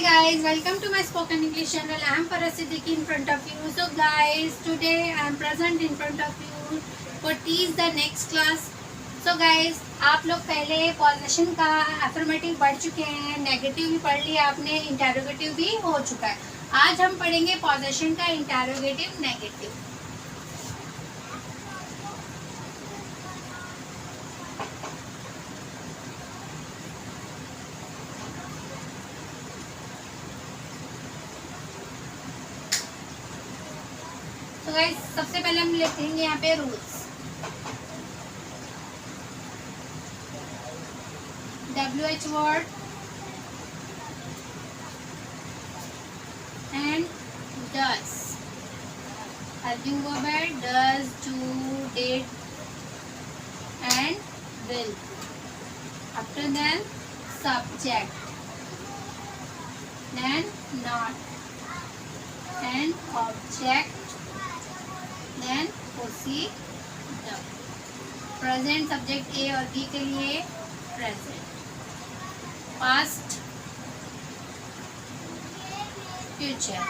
guys, welcome to my spoken English channel. I am Faraz Siddiqui in front of you. So guys, today I am present in front of you for teach the next class. So guys, आप लोग पहले position का affirmative पढ़ चुके हैं, negative भी पढ़ लिया आपने, इंटरोगेटिव भी हो चुका है. आज हम पढ़ेंगे पोजीशन का इंटरोगेटिव नेगेटिव. तो गाइस सबसे पहले हम लिखेंगे यहाँ पे rules. WH word and does. Helping verb does, do, did and will. After then subject, then not, then object, then procedure. Present subject A और बी के लिए प्रेजेंट, पास्ट, फ्यूचर,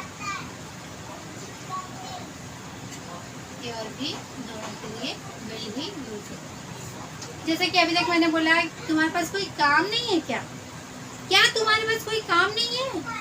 ए और बी दोनों के लिए विल ही यूज होगा. जैसे कि अभी तक मैंने बोला तुम्हारे पास कोई काम नहीं है क्या? क्या तुम्हारे पास कोई काम नहीं है?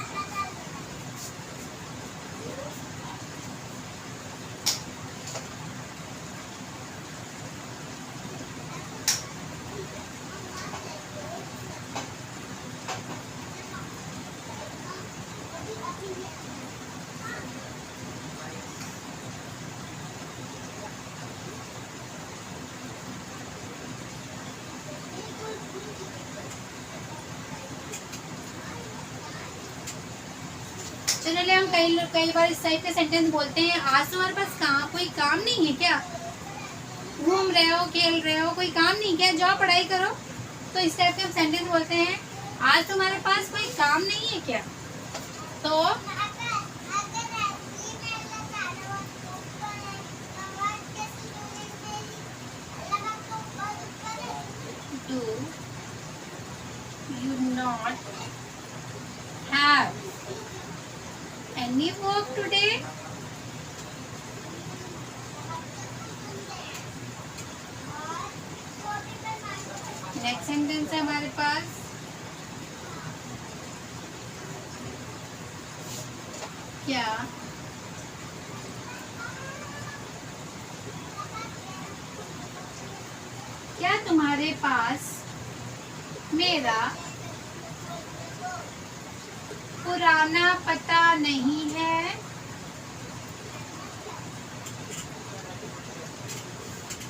चलिए हम कई बार इस टाइप के सेंटेंस बोलते हैं. आज तुम्हारे पास कोई काम नहीं है क्या? घूम रहे हो, खेल रहे हो, कोई काम नहीं क्या? जाओ पढ़ाई करो. तो इस टाइप के हम सेंटेंस बोलते हैं. आज तुम्हारे पास कोई काम नहीं है क्या? तो do you not have any work today? Next sentence है हमारे पास क्या तुम्हारे पास मेरा पुराना पता नहीं है?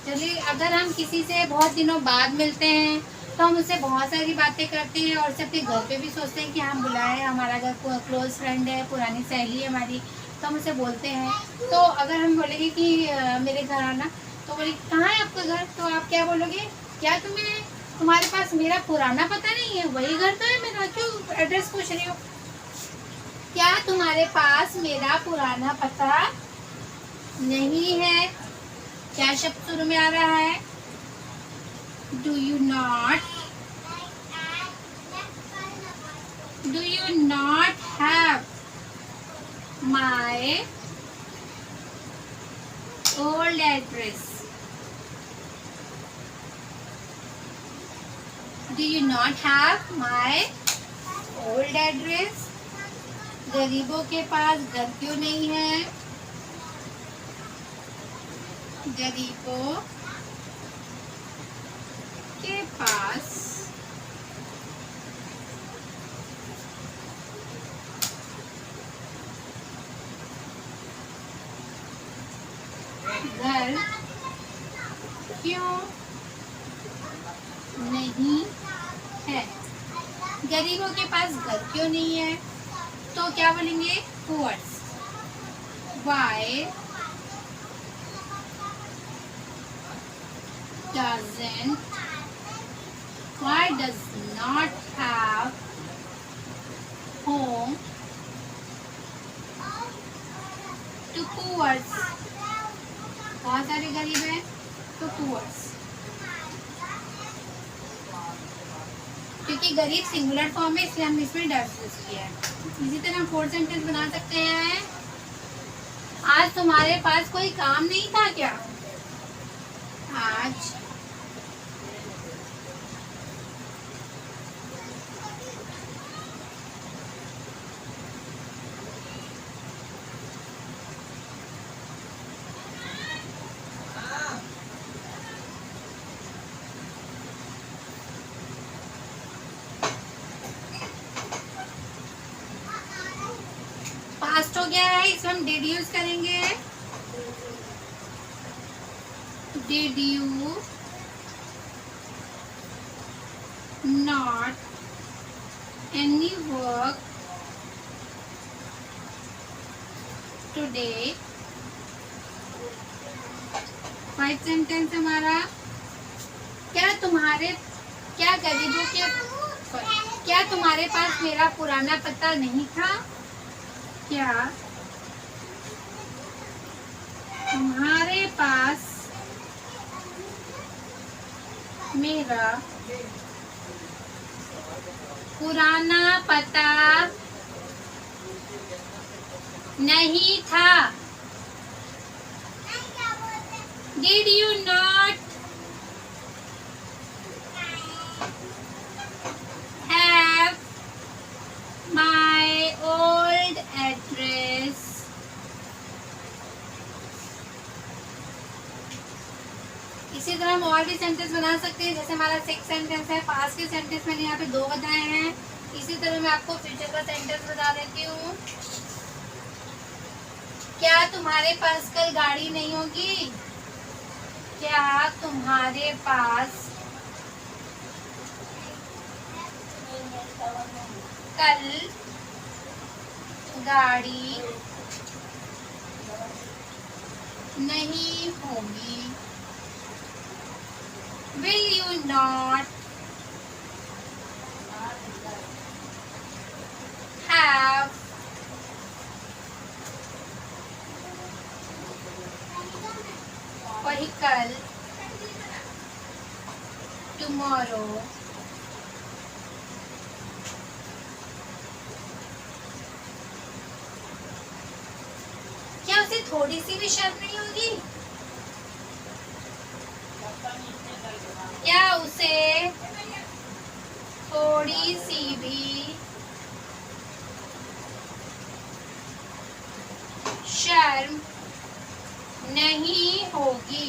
चलिए अगर हम किसी से बहुत दिनों बाद मिलते हैं तो हम उससे बहुत सारी बातें करते हैं और उससे अपने घर पे भी सोचते हैं कि हम बुलाए, हमारा घर क्लोज फ्रेंड है, पुरानी सहेली है हमारी, तो हम उसे बोलते हैं. तो अगर हम बोलेंगे कि मेरे घर आना, तो बोले कहाँ है आपका घर? तो आप क्या बोलोगे? क्या तुम्हारे पास मेरा पुराना पता नहीं है? वही घर तो है मेरा, क्यों एड्रेस पूछ रही हो? क्या तुम्हारे पास मेरा पुराना पता नहीं है? क्या शब्द शुरू में आ रहा है? Do you not have my old address? Do you not have my old address? गरीबों के पास घर क्यों नहीं है? गरीबों के पास घर क्यों नहीं है? गरीबों के पास घर क्यों नहीं है? तो क्या बोलेंगे? Words. Why does not have home to poor. बहुत सारे गरीब हैं तो poor. क्योंकि गरीब सिंगुलर फॉर्म है, इसलिए हमने इसमें डैश यूज किया है। इसी तरह हम 4th सेंटेंस बना सकते हैं, आज तुम्हारे पास कोई काम नहीं था क्या? आज पास्ट हो गया है, इसमें हम डिड यूज करेंगे। Did you not any work today. 5th sentence हमारा, क्या गरीबों के क्या तुम्हारे पास मेरा पुराना पता नहीं था? क्या तुम्हारे पास मेरा पुराना पता नहीं था? Did you not have my old address? इसी तरह हम और भी सेंटेंस बना सकते हैं, जैसे हमारा 6th सेंटेंस है। पास्ट के सेंटेंस मैंने यहाँ पे 2 बताए हैं। इसी तरह मैं आपको फ्यूचर का सेंटेंस बता देती हूँ। क्या तुम्हारे पास कल गाड़ी नहीं होगी? क्या तुम्हारे पास कल गाड़ी नहीं होगी? Will you not have vehicle tomorrow? क्या उसे थोड़ी सी भी शर्म नहीं होगी? क्या उसे थोड़ी सी भी शर्म नहीं होगी?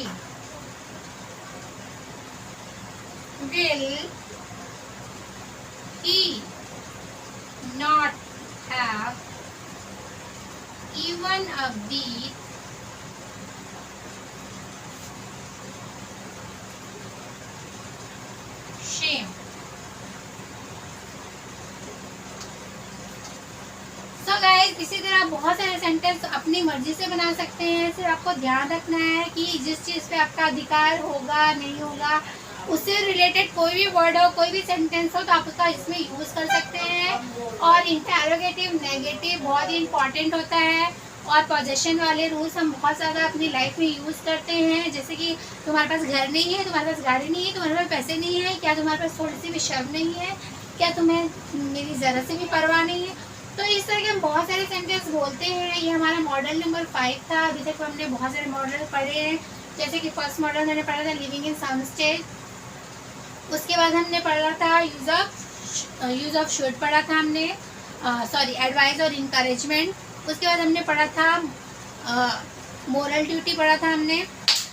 Will he not have even a bit shame? So guys, इसी तरह बहुत सारे सेंटेंस अपनी मर्जी से बना सकते हैं। सिर्फ आपको ध्यान रखना है कि जिस चीज़ पे आपका अधिकार होगा नहीं होगा, उससे रिलेटेड कोई भी वर्ड हो, कोई भी सेंटेंस हो, तो आप उसका इसमें यूज़ कर सकते हैं। और इंटरोगेटिव, नेगेटिव बहुत ही इंपॉर्टेंट होता है। और पोजेशन वाले रूल्स हम बहुत ज़्यादा अपनी लाइफ में यूज़ करते हैं, जैसे कि तुम्हारे पास घर नहीं है, तुम्हारे पास गाड़ी नहीं है, तुम्हारे पास पैसे नहीं है, क्या तुम्हारे पास थोड़ी सी भी शर्म नहीं है, क्या तुम्हें मेरी ज़रा से भी परवाह नहीं है। तो इस तरह के हम बहुत सारे सेंटेंस बोलते हैं। ये हमारा मॉडल नंबर 5 था। अभी तक हमने बहुत सारे मॉडल पढ़े हैं, जैसे कि फर्स्ट मॉडल मैंने पढ़ा था लिविंग इन सम स्टेट। उसके बाद हमने पढ़ा था यूज़ ऑफ शुड पढ़ा था हमने, एडवाइस और इंकरेजमेंट। उसके बाद हमने पढ़ा था मोरल ड्यूटी पढ़ा था हमने,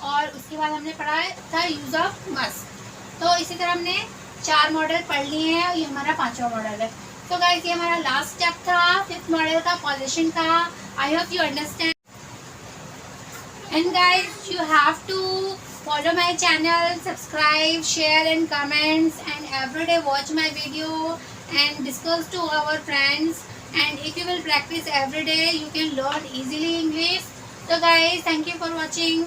और उसके बाद हमने पढ़ा था यूज़ ऑफ मस्ट। तो इसी तरह हमने 4 मॉडल पढ़ लिए हैं और ये हमारा 5वां मॉडल है। तो गाइस ये हमारा लास्ट स्टेप था 5th मॉडल का, पोजीशन का। I hope you understand. And guys you have to follow my channel, subscribe, share and comments, and every day watch my video and discuss to our friends. And if you will practice every day, you can learn easily English. So guys, thank you for watching.